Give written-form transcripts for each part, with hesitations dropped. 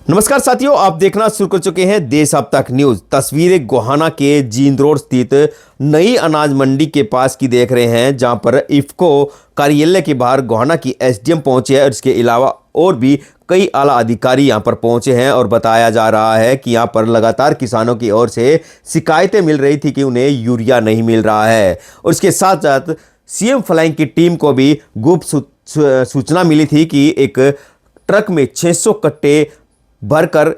नमस्कार साथियों, आप देखना शुरू कर चुके हैं देश अब तक न्यूज। तस्वीरें गोहाना के जींद रोड स्थित नई अनाज मंडी के पास की देख रहे हैं, जहां पर इफ्को कार्यालय के बाहर गोहाना की एसडीएम पहुंचे हैं और इसके अलावा और भी कई आला अधिकारी यहां पर पहुंचे हैं। और बताया जा रहा है कि यहां पर लगातार किसानों की ओर से शिकायतें मिल रही थी कि उन्हें यूरिया नहीं मिल रहा है। और इसके साथ साथ सीएम फ्लाइंग की टीम को भी गुप्त सूचना मिली थी कि एक ट्रक में 600 कट्टे भरकर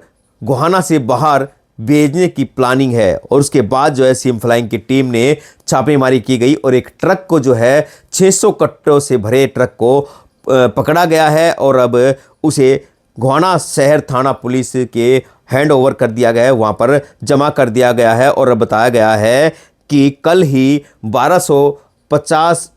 गोहाना से बाहर भेजने की प्लानिंग है। और उसके बाद जो है सीएम फ्लाइंग की टीम ने छापेमारी की गई और एक ट्रक को जो है 600 कट्टों से भरे ट्रक को पकड़ा गया है और अब उसे गोहाना शहर थाना पुलिस के हैंड ओवर कर दिया गया है, वहाँ पर जमा कर दिया गया है। और बताया गया है कि कल ही 1250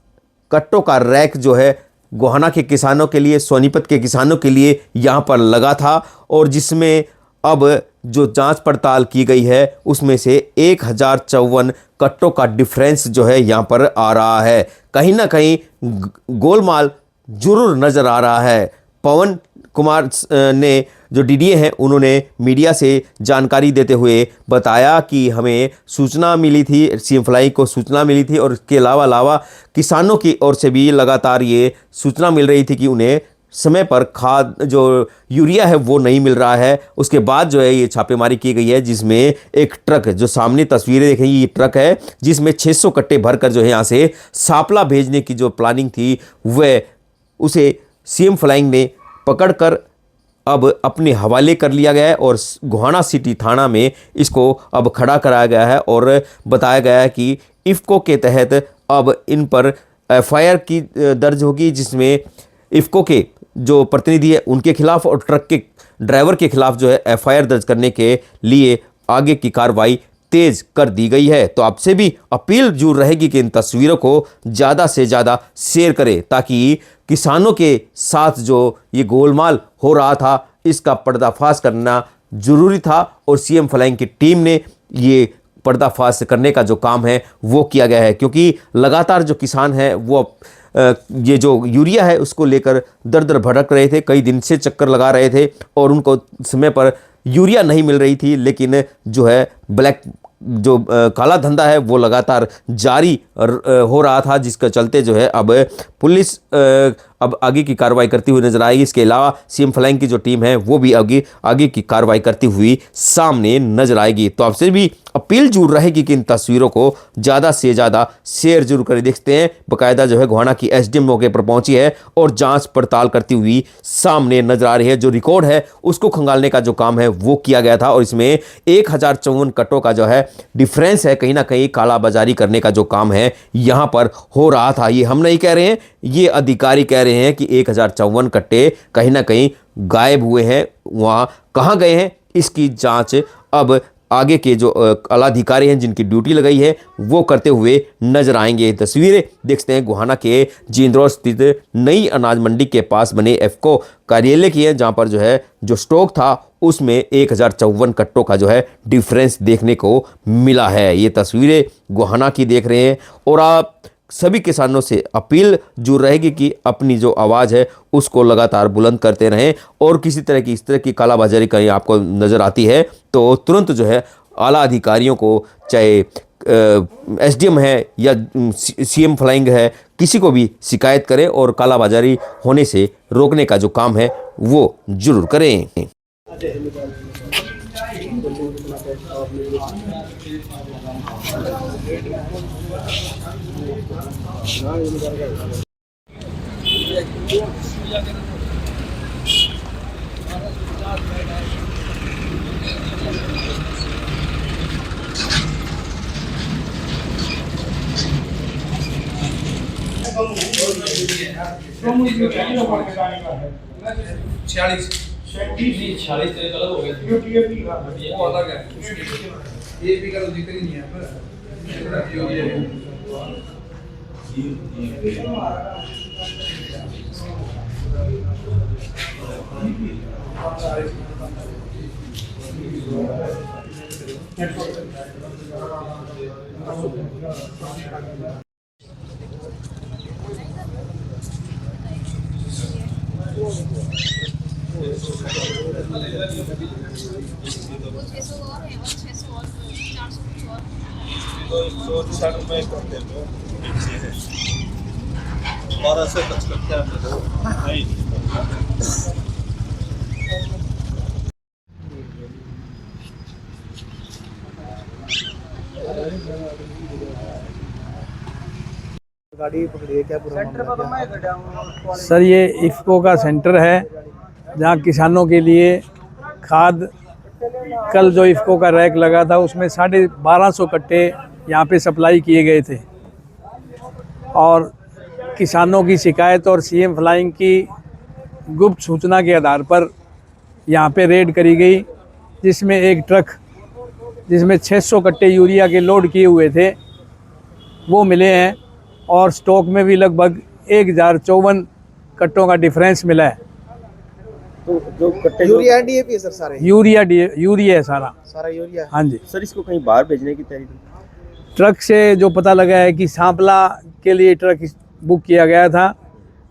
कट्टों का रैक जो है गोहाना के किसानों के लिए, सोनीपत के किसानों के लिए यहाँ पर लगा था। और जिसमें अब जो जांच पड़ताल की गई है उसमें से 1054 कट्टों का डिफरेंस जो है यहाँ पर आ रहा है। कहीं ना कहीं गोलमाल जरूर नज़र आ रहा है। पवन कुमार ने जो डीडीए हैं उन्होंने मीडिया से जानकारी देते हुए बताया कि हमें सूचना मिली थी, सीएम फ्लाई को सूचना मिली थी और इसके अलावा किसानों की ओर से भी लगातार ये सूचना मिल रही थी कि उन्हें समय पर खाद जो यूरिया है वो नहीं मिल रहा है। उसके बाद जो है ये छापेमारी की गई है, जिसमें एक ट्रक, जो सामने तस्वीरें देखें, ये ट्रक है जिसमें 600 कट्टे भरकर जो है यहाँ से सापला भेजने की जो प्लानिंग थी वह उसे सीएम फ्लाइंग ने पकड़कर अब अपने हवाले कर लिया गया है और गोहाना सिटी थाना में इसको अब खड़ा कराया गया है। और बताया गया है कि इफ्को के तहत अब इन पर एफआईआर की दर्ज होगी, जिसमें इफ्को के जो प्रतिनिधि है उनके खिलाफ और ट्रक के ड्राइवर के खिलाफ जो है एफआईआर दर्ज करने के लिए आगे की कार्रवाई तेज कर दी गई है। तो आपसे भी अपील जरूर रहेगी कि इन तस्वीरों को ज़्यादा से ज़्यादा शेयर करें, ताकि किसानों के साथ जो ये गोलमाल हो रहा था इसका पर्दाफाश करना जरूरी था। और सीएम फ्लाइंग की टीम ने ये पर्दाफाश करने का जो काम है वो किया गया है, क्योंकि लगातार जो किसान हैं वो ये जो यूरिया है उसको लेकर दर दर भटक रहे थे, कई दिन से चक्कर लगा रहे थे और उनको समय पर यूरिया नहीं मिल रही थी। लेकिन जो है ब्लैक जो काला धंधा है वो लगातार जारी हो रहा था, जिसका चलते जो है अब पुलिस अब आगे की कार्रवाई करती हुई नजर आएगी। इसके अलावा सीएम फ्लाइंग की जो टीम है वो भी आगे की कार्रवाई करती हुई सामने नजर आएगी। तो आपसे भी अपील जरूर रहेगी कि इन तस्वीरों को ज़्यादा से ज़्यादा शेयर जरूर करें। देखते हैं बाकायदा जो है गोहाना की एसडीएम मौके पर पहुंची है और जांच पड़ताल करती हुई सामने नजर आ रही है। जो रिकॉर्ड है उसको खंगालने का जो काम है वो किया गया था और इसमें 1054 कट्टों का जो है डिफरेंस है, कहीं ना कहीं कालाबाजारी करने का जो काम है यहाँ पर हो रहा था। ये हम नहीं कह रहे हैं, ये अधिकारी कह रहे हैं कि 1054 कट्टे कहीं ना कहीं गायब हुए हैं। वहाँ कहाँ गए हैं इसकी जांच अब आगे के जो आलाधिकारी हैं जिनकी ड्यूटी लगाई है वो करते हुए नजर आएंगे। तस्वीरें देखते हैं गोहाना के जींद रोड स्थित नई अनाज मंडी के पास बने इफ्को कार्यालय की है, जहां पर जो है जो स्टॉक था उसमें 1054 कट्टों का जो है डिफरेंस देखने को मिला है। ये तस्वीरें गोहाना की देख रहे हैं और आप सभी किसानों से अपील जरूर रहेगी कि अपनी जो आवाज़ है उसको लगातार बुलंद करते रहें और किसी तरह की इस तरह की कालाबाजारी कहीं आपको नज़र आती है तो तुरंत जो है आला अधिकारियों को, चाहे एसडीएम है या सीएम फ्लाइंग है, किसी को भी शिकायत करें और कालाबाजारी होने से रोकने का जो काम है वो जरूर करें। छियालीस 46 गलत हो गया, वो अलग है, ये भी का जिक्र ही नहीं है। तो 160 रुपये करते हो 1200 टच करते हैं नहीं गाड़ी पकड़ी है क्या पूरा सर ये इफ्को का सेंटर है जहाँ किसानों के लिए खाद, कल जो इफ्को का रैक लगा था उसमें 1250 कट्टे यहाँ पे सप्लाई किए गए थे और किसानों की शिकायत और सीएम फ्लाइंग की गुप्त सूचना के आधार पर यहाँ पे रेड करी गई, जिसमें एक ट्रक जिसमें 600 कट्टे यूरिया के लोड किए हुए थे वो मिले हैं और स्टॉक में भी लगभग 1054 कट्टों का डिफरेंस मिला है। तो जो कट्टे यूरिया डीएपी है सर सारे यूरिया है सारा यूरिया। हाँ जी। सर इसको कहीं बाहर भेजने की तैयारी ट्रक से जो पता लगा है कि सांपला के लिए ट्रक बुक किया गया था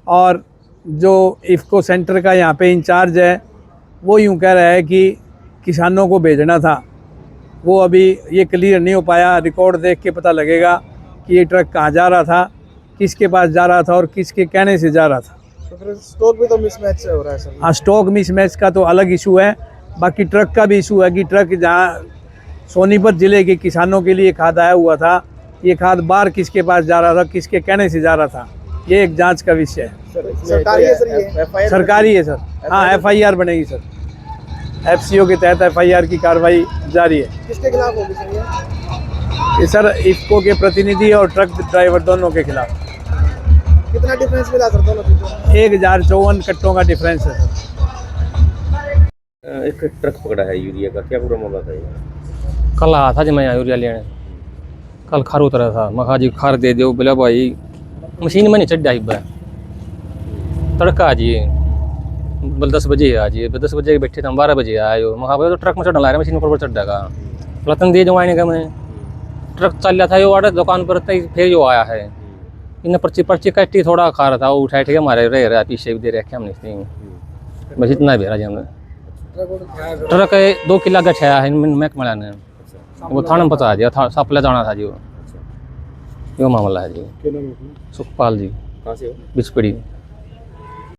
और जो इफ्को सेंटर का यहाँ पे इंचार्ज है वो यूँ कह रहा है कि किसानों को भेजना था। वो अभी ये क्लियर नहीं हो पाया, रिकॉर्ड देख के पता लगेगा कि ये ट्रक कहाँ जा रहा था, किसके पास जा रहा था और किसके कहने से जा रहा था। तो फिर स्टॉक भी तो मिसमैच हो रहा है सर। हाँ, स्टॉक मिसमैच का तो अलग इशू है, बाकी ट्रक का भी इशू है कि ट्रक जहाँ सोनीपत ज़िले के किसानों के लिए खाद आया हुआ था, ये खाद बाहर किसके पास जा रहा था, किसके कहने से जा रहा था, ये एक जांच का विषय है। सरकारी है सर ये? सरकारी है सर। हाँ, एफआईआर बनेगी सर, एफसीओ के तहत एफआईआर की कार्रवाई जारी है। किसके खिलाफ होगी सर ये सर इफ्को के प्रतिनिधि और ट्रक ड्राइवर दोनों के खिलाफ। कितना डिफरेंस मिला सर दोनों चीजों? 1054 कट्टों का डिफरेंस है सर। एक ट्रक पकड़ा है यूरिया का, क्या पूरा मामला था ये? कल आया था जी मैं यहाँ यूरिया लेने, कल खार उतरा था, मखा जी खार दे दो, बोला भाई मशीन में नहीं चढ़ जाए तड़का आज ये बोल 10 बजे आज ये 10 बजे बैठे थे हम, 12 बजे आए हो, मखा भाई तो ट्रक में चढ़ ला रहा मशीन पर चढ़ जाएगा, लतन दे जो आने का मैं ट्रक चल रहा था यो आड़े दुकान पर फिर जो आया है इन्हें पर्ची कट्टी थोड़ा खा रहा था, वो उठाए थे हमारे रह रहा पीछे भी दे रखे हमने, बस इतना भी रहा जी हमने। ट्रक 2 किला गठाया है महकमा ने, वो थाना में पता दिया था, सप्लाई जाना था जी वो मामला है जी। सुखपाल जी कहाँ से हो? बिचपड़ी।